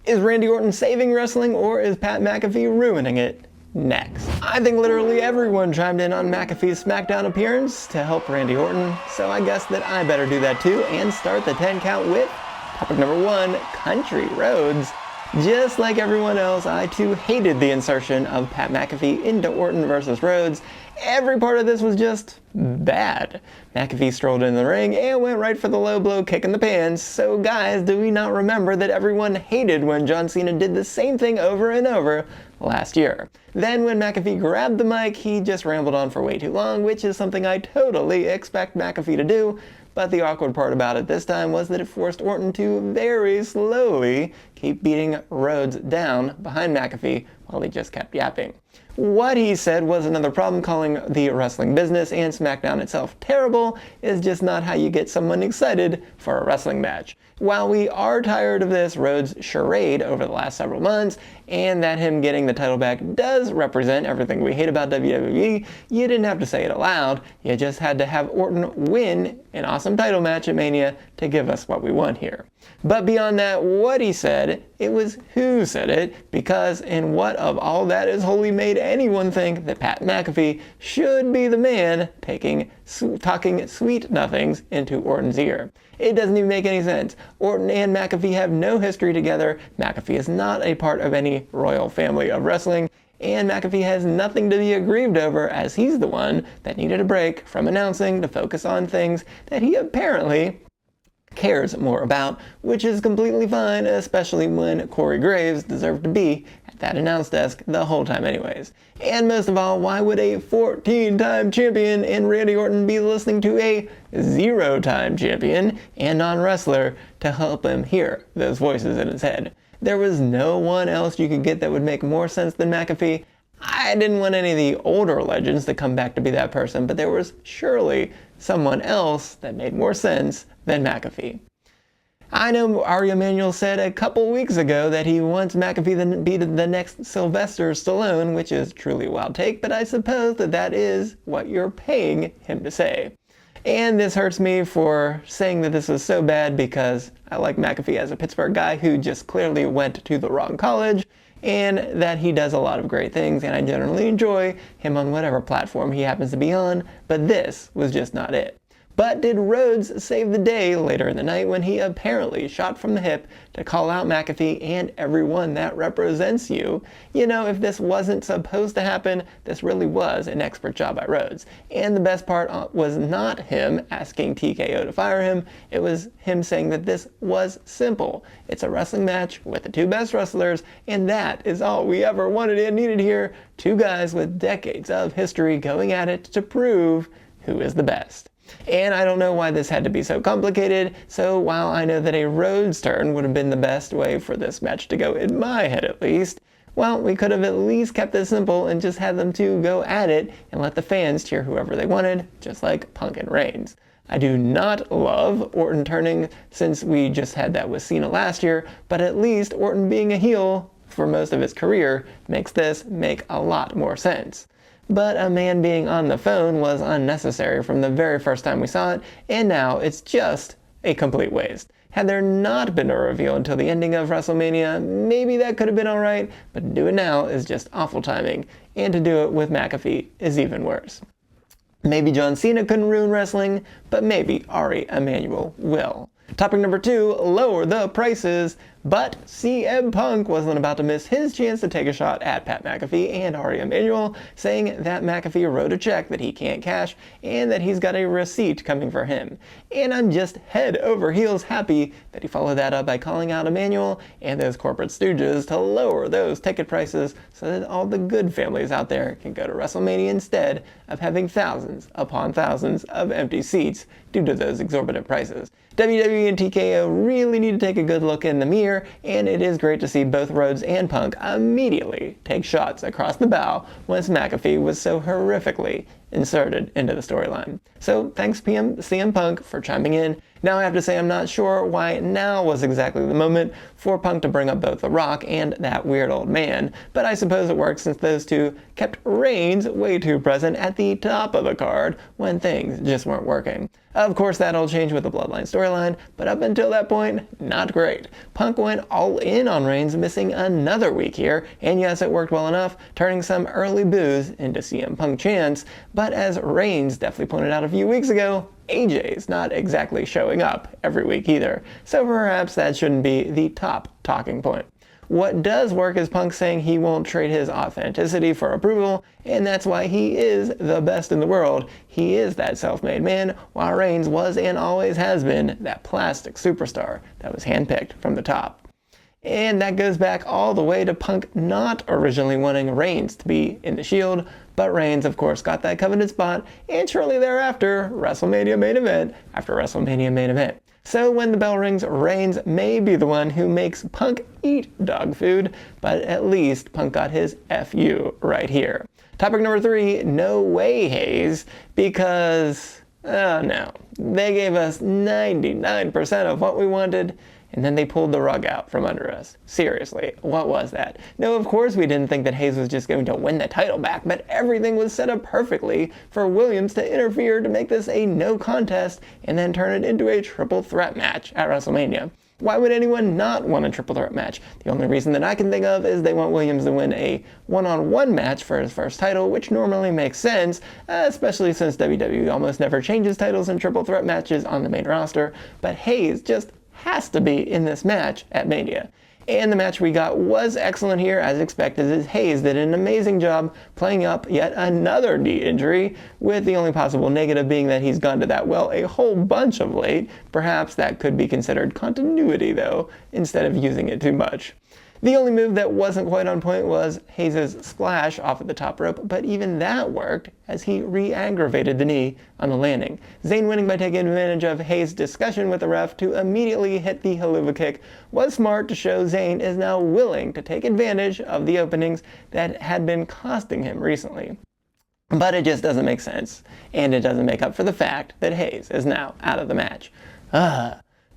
Is Randy Orton saving wrestling, or is Pat McAfee ruining it? Next. I think literally everyone chimed in on McAfee's SmackDown appearance to help Randy Orton, so I guess that I better do that too and start the 10 count with topic number 1, Cody Rhodes. Just like everyone else, I too hated the insertion of Pat McAfee into Orton versus Rhodes. Every part of this was just bad. McAfee strolled in the ring and went right for the low blow kick in the pants. So guys, do we not remember that everyone hated when John Cena did the same thing over and over last year? Then when McAfee grabbed the mic, he just rambled on for way too long, which is something I totally expect McAfee to do. But the awkward part about it this time was that it forced Orton to very slowly keep beating Rhodes down behind McAfee while he just kept yapping. What he said was another problem. Calling the wrestling business and SmackDown itself terrible is just not how you get someone excited for a wrestling match. While we are tired of this Rhodes charade over the last several months, and that him getting the title back does represent everything we hate about WWE, you didn't have to say it aloud, you just had to have Orton win an awesome title match at Mania to give us what we want here. But beyond that, what he said, it was who said it, because in what of all that has wholly made anyone think that Pat McAfee should be the man talking sweet nothings into Orton's ear. It doesn't even make any sense. Orton and McAfee have no history together. McAfee is not a part of any royal family of wrestling, and McAfee has nothing to be aggrieved over, as he's the one that needed a break from announcing to focus on things that he apparently cares more about, which is completely fine, especially when Corey Graves deserved to be at that announce desk the whole time anyways. And most of all, why would a 14-time champion in Randy Orton be listening to a 0-time champion and non-wrestler to help him hear those voices in his head? There was no one else you could get that would make more sense than McAfee. I didn't want any of the older legends to come back to be that person, but there was surely someone else that made more sense than McAfee. I know Ari Emanuel said a couple weeks ago that he wants McAfee to be the next Sylvester Stallone, which is truly a wild take, but I suppose that is what you're paying him to say. And this hurts me for saying that this was so bad, because I like McAfee as a Pittsburgh guy who just clearly went to the wrong college, and that he does a lot of great things, and I generally enjoy him on whatever platform he happens to be on, but this was just not it. But did Rhodes save the day later in the night when he apparently shot from the hip to call out McAfee and everyone that represents you? You know, if this wasn't supposed to happen, this really was an expert job by Rhodes. And the best part was not him asking TKO to fire him, it was him saying that this was simple. It's a wrestling match with the two best wrestlers, and that is all we ever wanted and needed here. Two guys with decades of history going at it to prove who is the best. And I don't know why this had to be so complicated, so while I know that a Rhodes turn would have been the best way for this match to go, in my head at least, well, we could have at least kept this simple and just had them two go at it and let the fans cheer whoever they wanted, just like Punk and Reigns. I do not love Orton turning, since we just had that with Cena last year, but at least Orton being a heel for most of his career makes this make a lot more sense. But a man being on the phone was unnecessary from the very first time we saw it, and now it's just a complete waste. Had there not been a reveal until the ending of WrestleMania, maybe that could have been alright, but to do it now is just awful timing, and to do it with McAfee is even worse. Maybe John Cena couldn't ruin wrestling, but maybe Ari Emanuel will. Topic number 2, lower the prices. But CM Punk wasn't about to miss his chance to take a shot at Pat McAfee and Ari Emanuel, saying that McAfee wrote a check that he can't cash and that he's got a receipt coming for him. And I'm just head over heels happy that he followed that up by calling out Emanuel and those corporate stooges to lower those ticket prices so that all the good families out there can go to WrestleMania instead of having thousands upon thousands of empty seats due to those exorbitant prices. WWE and TKO really need to take a good look in the mirror, and it is great to see both Rhodes and Punk immediately take shots across the bow once McAfee was so horrifically inserted into the storyline. So thanks CM Punk for chiming in, Now I have to say I'm not sure why now was exactly the moment for Punk to bring up both The Rock and that weird old man, but I suppose it works since those two kept Reigns way too present at the top of the card when things just weren't working. Of course that'll change with the Bloodline storyline, but up until that point, not great. Punk went all in on Reigns, missing another week here, and yes, it worked well enough, turning some early boos into CM Punk chants, but as Reigns definitely pointed out a few weeks ago, AJ's not exactly showing up every week either, so perhaps that shouldn't be the top talking point. What does work is Punk saying he won't trade his authenticity for approval, and that's why he is the best in the world. He is that self-made man, while Reigns was and always has been that plastic superstar that was handpicked from the top. And that goes back all the way to Punk not originally wanting Reigns to be in the Shield, but Reigns of course got that coveted spot, and shortly thereafter, WrestleMania main event after WrestleMania main event. So when the bell rings, Reigns may be the one who makes Punk eat dog food, but at least Punk got his FU right here. Topic number 3, no way Hayes, because, oh no, they gave us 99% of what we wanted, and then they pulled the rug out from under us. Seriously, what was that? No, of course we didn't think that Hayes was just going to win the title back, but everything was set up perfectly for Williams to interfere to make this a no contest and then turn it into a triple threat match at WrestleMania. Why would anyone not want a triple threat match? The only reason that I can think of is they want Williams to win a one-on-one match for his first title, which normally makes sense, especially since WWE almost never changes titles in triple threat matches on the main roster, but Hayes just has to be in this match at Mania. And the match we got was excellent here, as expected, as Hayes did an amazing job playing up yet another knee injury, with the only possible negative being that he's gone to that well a whole bunch of late. Perhaps that could be considered continuity though, instead of using it too much. The only move that wasn't quite on point was Hayes' splash off of the top rope, but even that worked as he re-aggravated the knee on the landing. Zayn winning by taking advantage of Hayes' discussion with the ref to immediately hit the haluva kick was smart to show Zayn is now willing to take advantage of the openings that had been costing him recently. But it just doesn't make sense, and it doesn't make up for the fact that Hayes is now out of the match.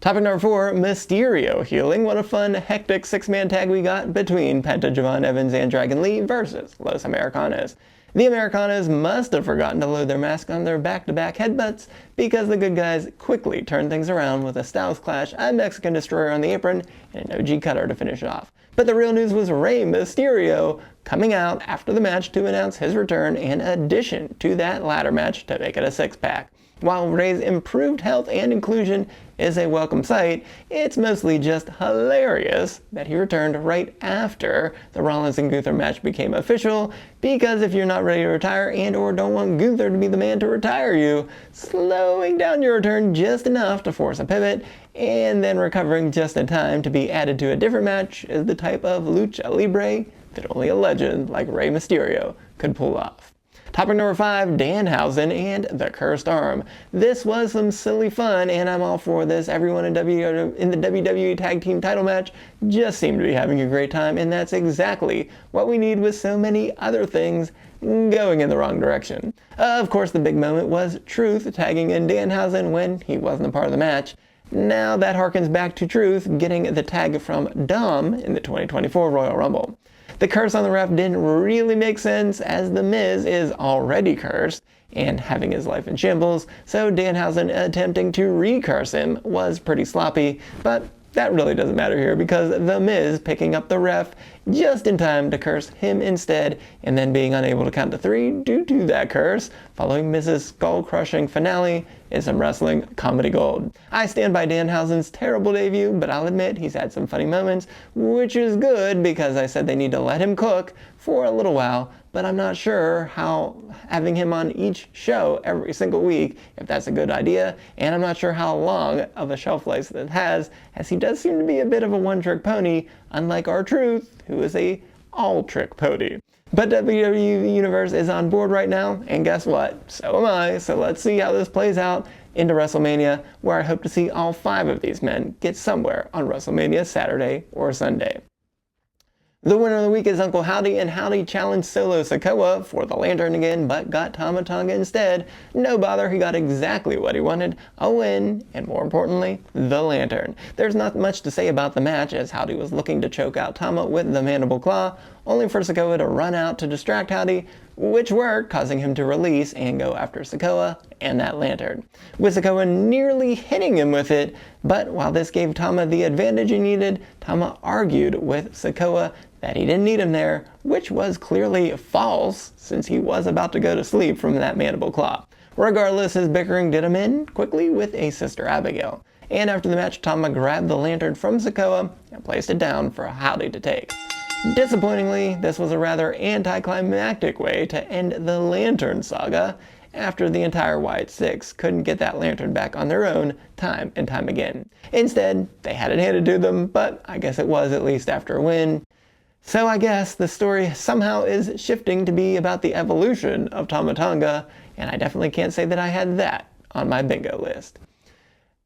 Topic number 4, Mysterio Healing. What a fun, hectic 6-man tag we got between Penta, Javon Evans, and Dragon Lee versus Los Americanos. The Americanos must have forgotten to load their mask on their back-to-back headbutts because the good guys quickly turned things around with a Styles Clash, a Mexican Destroyer on the apron, and an OG Cutter to finish off. But the real news was Rey Mysterio coming out after the match to announce his return in addition to that ladder match to make it a 6-pack. While Rey's improved health and inclusion is a welcome sight, it's mostly just hilarious that he returned right after the Rollins and Gunther match became official, because if you're not ready to retire and or don't want Gunther to be the man to retire you, slowing down your return just enough to force a pivot and then recovering just in time to be added to a different match is the type of lucha libre that only a legend like Rey Mysterio could pull off. Topic number 5, Danhausen and The Cursed Arm. This was some silly fun, and I'm all for this. Everyone in the WWE Tag Team title match just seemed to be having a great time, and that's exactly what we need with so many other things going in the wrong direction. Of course, the big moment was Truth tagging in Danhausen when he wasn't a part of the match. Now that harkens back to Truth getting the tag from Dom in the 2024 Royal Rumble. The curse on the ref didn't really make sense, as The Miz is already cursed and having his life in shambles, so Danhausen attempting to re-curse him was pretty sloppy, but that really doesn't matter here because The Miz picking up the ref just in time to curse him instead, and then being unable to count to 3 due to that curse, following Miz's skull-crushing finale, is some wrestling comedy gold. I stand by Danhausen's terrible debut, but I'll admit he's had some funny moments, which is good because I said they need to let him cook for a little while, but I'm not sure how having him on each show every single week, if that's a good idea, and I'm not sure how long of a shelf life that has, as he does seem to be a bit of a one-trick pony, unlike R-Truth, who is a all-trick pony. But WWE Universe is on board right now, and guess what? So am I, so let's see how this plays out into WrestleMania, where I hope to see all 5 of these men get somewhere on WrestleMania Saturday or Sunday. The winner of the week is Uncle Howdy, and Howdy challenged Solo Sikoa for the lantern again, but got Tama Tonga instead. No bother, he got exactly what he wanted, a win, and more importantly, the lantern. There's not much to say about the match, as Howdy was looking to choke out Tama with the mandible claw, only for Sikoa to run out to distract Howdy, which worked, causing him to release and go after Sikoa and that lantern, with Sikoa nearly hitting him with it. But while this gave Tama the advantage he needed, Tama argued with Sikoa that he didn't need him there, which was clearly false, since he was about to go to sleep from that mandible claw. Regardless, his bickering did him in quickly with a Sister Abigail, and after the match, Tama grabbed the lantern from Sikoa and placed it down for Howdy to take. Disappointingly, this was a rather anticlimactic way to end the lantern saga, after the entire Wyatt Six couldn't get that lantern back on their own time and time again. Instead, they had it handed to them, but I guess it was at least after a win. So I guess the story somehow is shifting to be about the evolution of Tama Tonga, and I definitely can't say that I had that on my bingo list.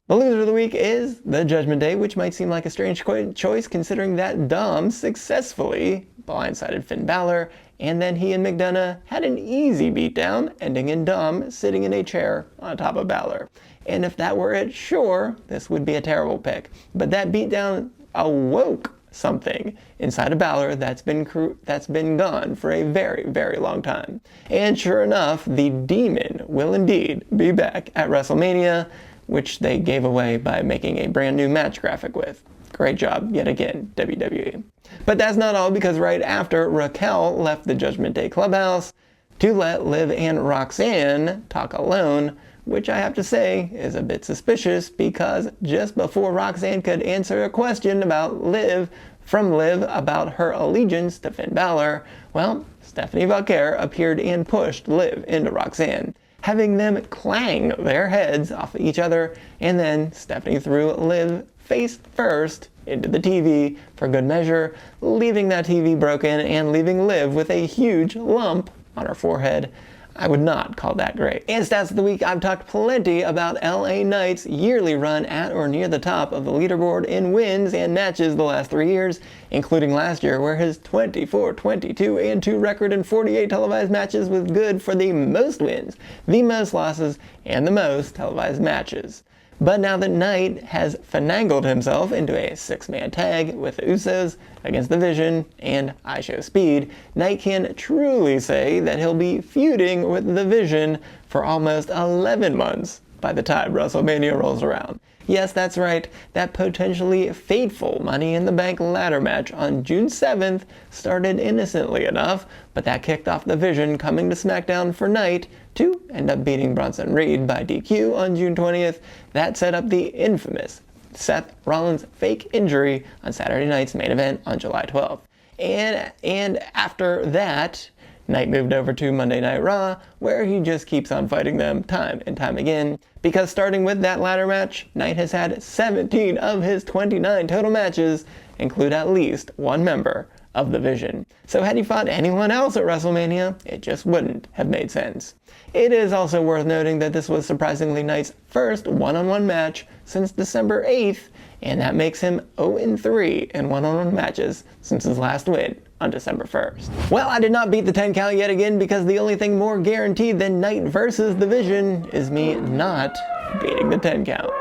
The loser of the week is the Judgment Day, which might seem like a strange choice considering that Dom successfully blindsided Finn Balor, and then he and McDonough had an easy beatdown, ending in Dom sitting in a chair on top of Balor. And if that were it, sure, this would be a terrible pick. But that beatdown awoke something inside of Balor that's been gone for a very, very long time. And sure enough, the demon will indeed be back at WrestleMania, which they gave away by making a brand new match graphic with. Great job, yet again, WWE. But that's not all, because right after Raquel left the Judgment Day clubhouse to let Liv and Roxanne talk alone, which I have to say is a bit suspicious, because just before Roxanne could answer a question about Liv about her allegiance to Finn Balor, well, Stephanie Valquer appeared and pushed Liv into Roxanne, having them clang their heads off each other, and then Stephanie threw Liv face first into the TV for good measure, leaving that TV broken and leaving Liv with a huge lump on her forehead. I would not call that great. And stats of the week, I've talked plenty about LA Knight's yearly run at or near the top of the leaderboard in wins and matches the last 3 years, including last year, where his 24, 22, and 2 record in 48 televised matches was good for the most wins, the most losses, and the most televised matches. But now that Knight has finagled himself into a 6-man tag with the Usos against The Vision and I Show Speed, Knight can truly say that he'll be feuding with The Vision for almost 11 months by the time WrestleMania rolls around. Yes, that's right, that potentially fateful Money in the Bank ladder match on June 7th started innocently enough, but that kicked off The Vision coming to SmackDown for Knight to end up beating Bronson Reed by DQ on June 20th. That set up the infamous Seth Rollins fake injury on Saturday night's main event on July 12th. And after that, Knight moved over to Monday Night Raw, where he just keeps on fighting them time and time again, because starting with that ladder match, Knight has had 17 of his 29 total matches include at least one member of The Vision. So had he fought anyone else at WrestleMania, it just wouldn't have made sense. It is also worth noting that this was surprisingly Knight's first one-on-one match since December 8th, and that makes him 0-3 in one-on-one matches since his last win on December 1st. Well, I did not beat the 10 count yet again, because the only thing more guaranteed than Knight versus The Vision is me not beating the 10 count.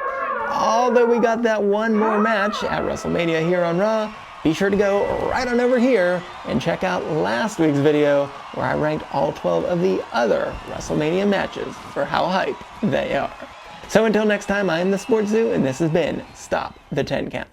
Although we got that one more match at WrestleMania here on Raw, be sure to go right on over here and check out last week's video where I ranked all 12 of the other WrestleMania matches for how hype they are. So until next time, I am the SportsZu, and this has been Stop the 10 Count.